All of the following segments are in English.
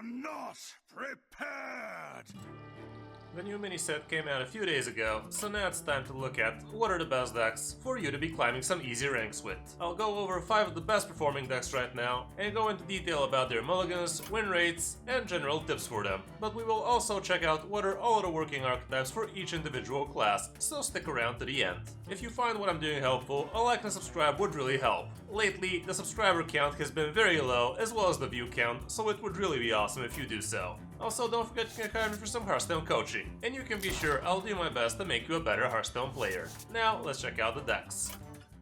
not prepared! The new mini set came out a few days ago, so now it's time to look at what are the best decks for you to be climbing some easy ranks with. I'll go over 5 of the best performing decks right now and go into detail about their mulligans, win rates, and general tips for them. But we will also check out what are all of the working archetypes for each individual class, so stick around to the end. If you find what I'm doing helpful, a like and subscribe would really help. Lately, the subscriber count has been very low, as well as the view count, so it would really be awesome if you do so. Also, don't forget you can hire me for some Hearthstone coaching, and you can be sure I'll do my best to make you a better Hearthstone player. Now, let's check out the decks.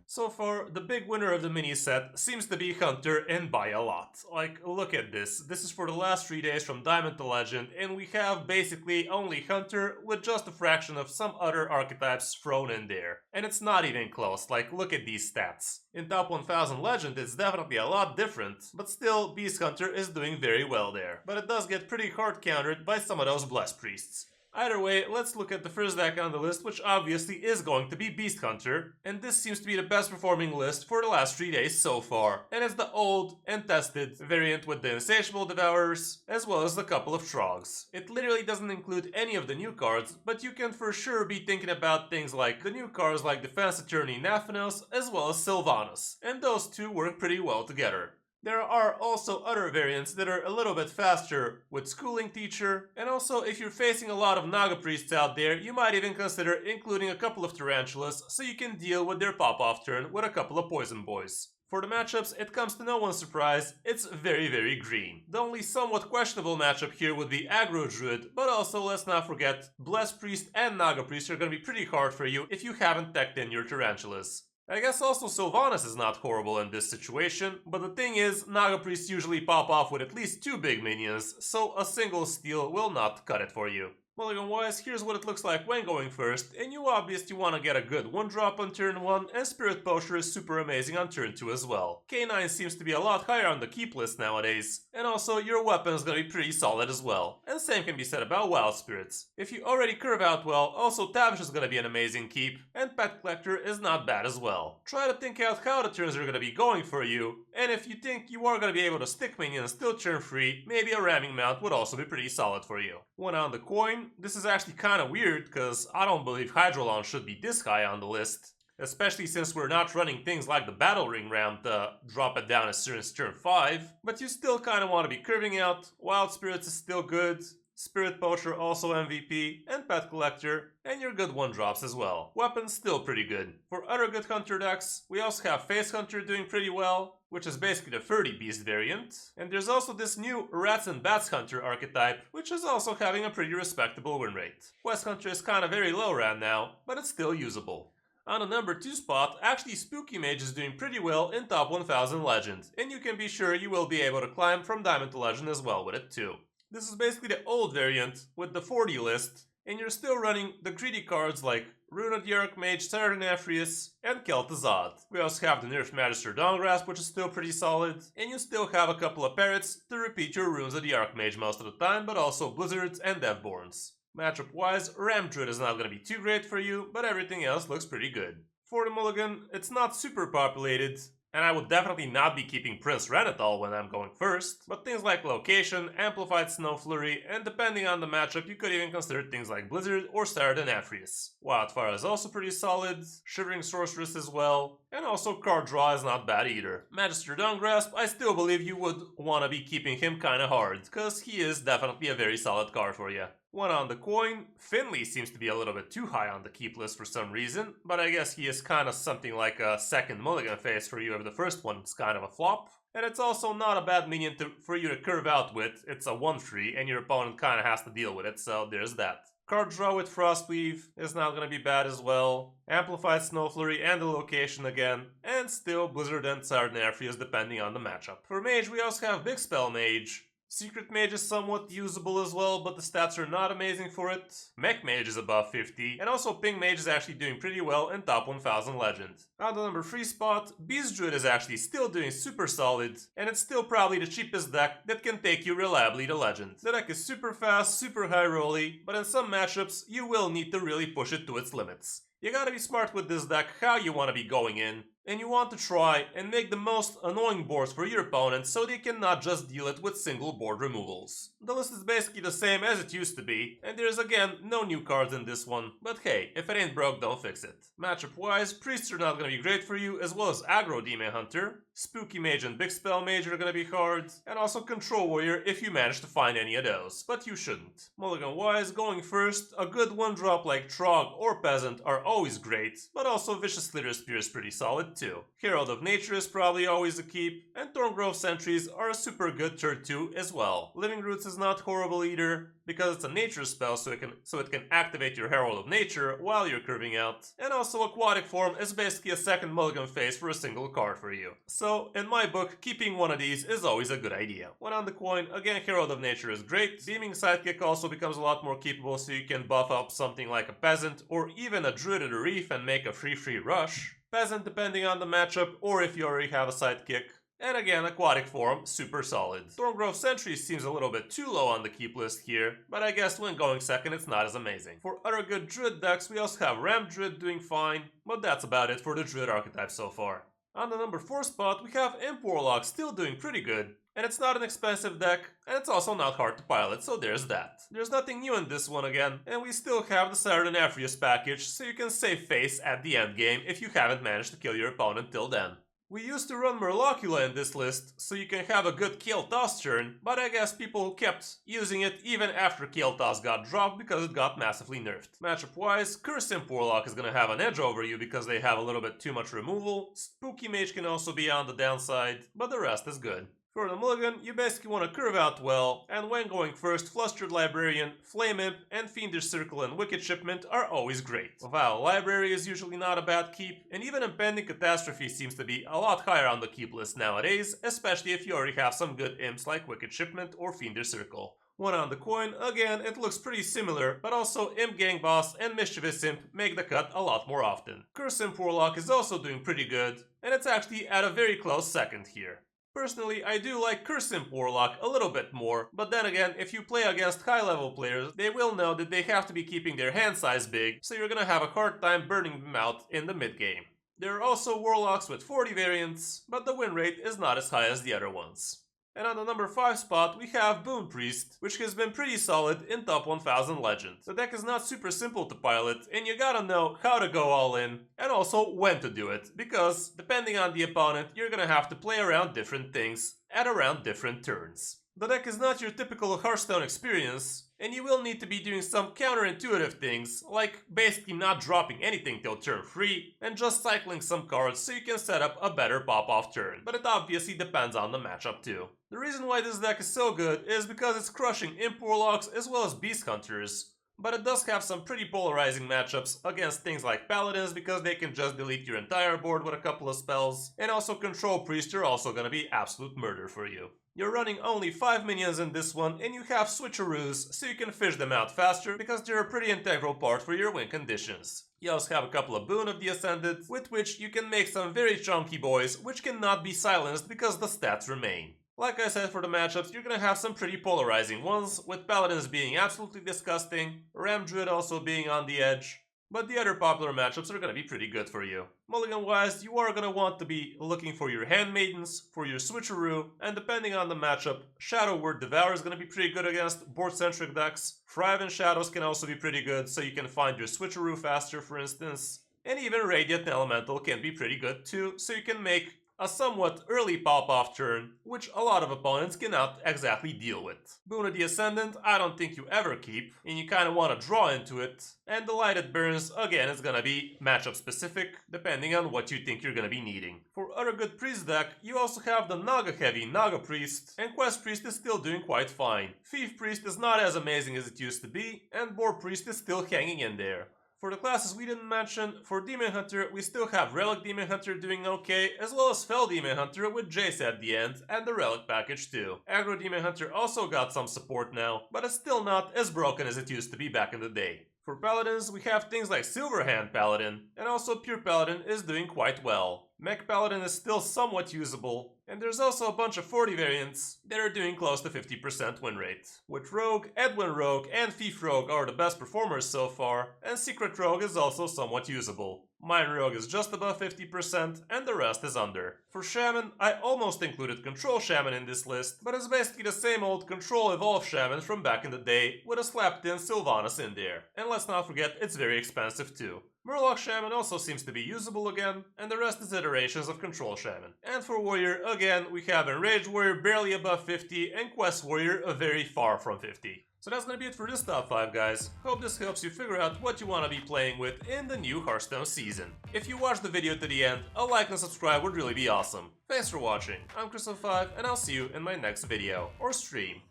So far, the big winner of the mini set seems to be Hunter, and by a lot. Like, look at this. This is for the last 3 days from Diamond to Legend, and we have basically only Hunter with just a fraction of some other archetypes thrown in there. And it's not even close, like, look at these stats. In top 1000 Legend, it's definitely a lot different, but still, Beast Hunter is doing very well there. But it does get pretty hard countered by some of those Blessed Priests. Either way, let's look at the first deck on the list, which obviously is going to be Beast Hunter, and this seems to be the best performing list for the last 3 days so far. And it's the old and tested variant with the Insatiable Devourers, as well as a couple of Trogs. It literally doesn't include any of the new cards, but you can for sure be thinking about things like the new cards like Defense Attorney Naphanos, as well as Sylvanas, and those two work pretty well together. There are also other variants that are a little bit faster with Schooling Teacher, and also if you're facing a lot of Naga Priests out there, you might even consider including a couple of Tarantulas so you can deal with their pop-off turn with a couple of Poison Boys. For the matchups, it comes to no one's surprise, it's very green. The only somewhat questionable matchup here would be Aggro Druid, but also let's not forget, Blessed Priest and Naga Priest are gonna be pretty hard for you if you haven't teched in your Tarantulas. I guess also Sylvanas is not horrible in this situation, but the thing is, Naga Priests usually pop off with at least 2 big minions, so a single steal will not cut it for you. Mulligan wise, here's what it looks like when going first, and you obviously want to get a good 1-drop on turn 1, and Spirit Poacher is super amazing on turn 2 as well. K9 seems to be a lot higher on the keep list nowadays, and also your weapon is gonna be pretty solid as well. And same can be said about Wild Spirits. If you already curve out well, also Tavish is gonna be an amazing keep, and Pet Collector is not bad as well. Try to think out how the turns are gonna be going for you, and if you think you are gonna be able to stick minions till turn 3, maybe a ramming mount would also be pretty solid for you. One on the coin. This is actually kinda weird, cause I don't believe Hydrolon should be this high on the list. Especially since we're not running things like the Battle Ring round to drop it down as soon as turn 5. But you still kinda wanna be curving out, Wild Spirits is still good, Spirit Poacher also MVP, and Pet Collector, and your good 1-drops as well. Weapons still pretty good. For other good Hunter decks, we also have Face Hunter doing pretty well, which is basically the 30 Beast variant. And there's also this new Rats and Bats Hunter archetype, which is also having a pretty respectable win rate. Quest Hunter is kinda very low right now, but it's still usable. On the number 2 spot, actually Spooky Mage is doing pretty well in top 1000 Legend, and you can be sure you will be able to climb from Diamond to Legend as well with it too. This is basically the old variant with the 40 list, and you're still running the greedy cards like Rune of the Archmage, Sardanafrius, and Kel'Thuzad. We also have the nerfed Magister Dawngrasp, which is still pretty solid, and you still have a couple of Parrots to repeat your Runes of the Archmage most of the time, but also Blizzards and Deathborns. Matchup wise, Ram Druid is not going to be too great for you, but everything else looks pretty good. For the mulligan, it's not super populated, and I would definitely not be keeping Prince Renatal when I'm going first, but things like Location, Amplified Snow Flurry, and depending on the matchup you could even consider things like Blizzard or Sardanafrius. Wildfire is also pretty solid, Shivering Sorceress as well, and also Card Draw is not bad either. Magister Dawngrasp, I still believe you would want to be keeping him kinda hard, cause he is definitely a very solid card for you. One on the coin, Finley seems to be a little bit too high on the keep list for some reason, but I guess he is kind of something like a second mulligan face for you if the first one's kind of a flop. And it's also not a bad minion for you to curve out with, it's a 1-3 and your opponent kind of has to deal with it, so there's that. Card Draw with Frostweave is not going to be bad as well. Amplified Snow Flurry and the Location again, and still Blizzard and Sardanafrius depending on the matchup. For Mage we also have Big Spell Mage. Secret Mage is somewhat usable as well, but the stats are not amazing for it. Mech Mage is above 50, and also Ping Mage is actually doing pretty well in top 1000 Legend. On the number 3 spot, Beast Druid is actually still doing super solid, and it's still probably the cheapest deck that can take you reliably to Legend. The deck is super fast, super high rolly, but in some matchups you will need to really push it to its limits. You gotta be smart with this deck how you wanna be going in, and you want to try and make the most annoying boards for your opponent so they cannot just deal it with single board removals. The list is basically the same as it used to be, and there's again no new cards in this one, but hey, if it ain't broke, don't fix it. Matchup wise, priests are not gonna be great for you, as well as aggro demon hunter. Spooky mage and big spell mage are gonna be hard, and also control warrior if you manage to find any of those, but you shouldn't. Mulligan wise, going first, a good one drop like Trog or Peasant are always great, but also Vicious Slither Spear is pretty solid too. Herald of Nature is probably always a keep, and Thorngrove Sentries are a super good turn 2 as well. Living Roots is not horrible either, because it's a nature spell so it can activate your Herald of Nature while you're curving out, and also Aquatic Form is basically a second mulligan phase for a single card for you. So, in my book, keeping one of these is always a good idea. One on the coin, again Herald of Nature is great. Beaming Sidekick also becomes a lot more keepable, so you can buff up something like a Peasant or even a Druid of the Reef and make a free rush. Peasant depending on the matchup or if you already have a sidekick. And again, Aquatic Form, super solid. Thorngrove Sentry seems a little bit too low on the keep list here, but I guess when going second it's not as amazing. For other good Druid decks, we also have Ram Druid doing fine, but that's about it for the Druid archetype so far. On the number 4 spot, we have Imp Warlock still doing pretty good, and it's not an expensive deck, and it's also not hard to pilot, so there's that. There's nothing new in this one again, and we still have the Saturn Aphrius package, so you can save face at the end game if you haven't managed to kill your opponent till then. We used to run Murlocula in this list, so you can have a good Kill Toss turn, but I guess people kept using it even after Kill Toss got dropped because it got massively nerfed. Matchup wise, Curse Imp Warlock is gonna have an edge over you because they have a little bit too much removal. Spooky Mage can also be on the downside, but the rest is good. For the mulligan, you basically want to curve out well, and when going first, Flustered Librarian, Flame Imp, and Fiendish Circle and Wicked Shipment are always great. While Library is usually not a bad keep, and even Impending Catastrophe seems to be a lot higher on the keep list nowadays, especially if you already have some good imps like Wicked Shipment or Fiendish Circle. One on the coin, again, it looks pretty similar, but also Imp Gang Boss and Mischievous Imp make the cut a lot more often. Curse Imp Warlock is also doing pretty good, and it's actually at a very close second here. Personally, I do like Curse Imp Warlock a little bit more, but then again, if you play against high-level players, they will know that they have to be keeping their hand size big, so you're gonna have a hard time burning them out in the mid-game. There are also Warlocks with 40 variants, but the win rate is not as high as the other ones. And on the number 5 spot, we have Boon Priest, which has been pretty solid in top 1000 Legend. The deck is not super simple to pilot, and you gotta know how to go all in, and also when to do it, because depending on the opponent, you're gonna have to play around different things at around different turns. The deck is not your typical Hearthstone experience, and you will need to be doing some counterintuitive things, like basically not dropping anything till turn 3, and just cycling some cards so you can set up a better pop-off turn, but it obviously depends on the matchup too. The reason why this deck is so good is because it's crushing Imp Warlocks as well as Beast Hunters, but it does have some pretty polarizing matchups against things like Paladins because they can just delete your entire board with a couple of spells, and also Control Priests are also gonna be absolute murder for you. You're running only 5 minions in this one, and you have switcheroos, so you can fish them out faster because they're a pretty integral part for your win conditions. You also have a couple of Boon of the Ascended, with which you can make some very chunky boys, which cannot be silenced because the stats remain. Like I said, for the matchups, you're gonna have some pretty polarizing ones, with Paladins being absolutely disgusting, Ram Druid also being on the edge, but the other popular matchups are gonna be pretty good for you. Mulligan-wise, you are gonna want to be looking for your Handmaidens, for your Switcheroo, and depending on the matchup, Shadow Word Devour is gonna be pretty good against board-centric decks. Thrive and Shadows can also be pretty good, so you can find your Switcheroo faster, for instance. And even Radiant and Elemental can be pretty good too, so you can make a somewhat early pop-off turn, which a lot of opponents cannot exactly deal with. Boon of the Ascendant, I don't think you ever keep, and you kinda wanna draw into it. And Delighted Burns, again, is gonna be matchup specific, depending on what you think you're gonna be needing. For other good priest deck, you also have the Naga-heavy Naga Priest, and Quest Priest is still doing quite fine. Thief Priest is not as amazing as it used to be, and Boar Priest is still hanging in there. For the classes we didn't mention, for Demon Hunter, we still have Relic Demon Hunter doing okay, as well as Fel Demon Hunter with Jace at the end, and the Relic package too. Aggro Demon Hunter also got some support now, but it's still not as broken as it used to be back in the day. For Paladins, we have things like Silverhand Paladin, and also Pure Paladin is doing quite well. Mech Paladin is still somewhat usable, and there's also a bunch of 40 variants that are doing close to 50% win rate. With Rogue, Edwin Rogue, and Thief Rogue are the best performers so far, and Secret Rogue is also somewhat usable. Mine Rogue is just above 50%, and the rest is under. For Shaman, I almost included Control Shaman in this list, but it's basically the same old Control Evolve Shaman from back in the day, with a slapped in Sylvanas in there. And let's not forget, it's very expensive too. Murloc Shaman also seems to be usable again, and the rest is iterations of Control Shaman. And for Warrior, again, we have Enraged Warrior barely above 50, and Quest Warrior very far from 50. So that's gonna be it for this top 5, guys. Hope this helps you figure out what you wanna be playing with in the new Hearthstone season. If you watched the video to the end, a like and subscribe would really be awesome. Thanks for watching, I'm Kris05, and I'll see you in my next video, or stream.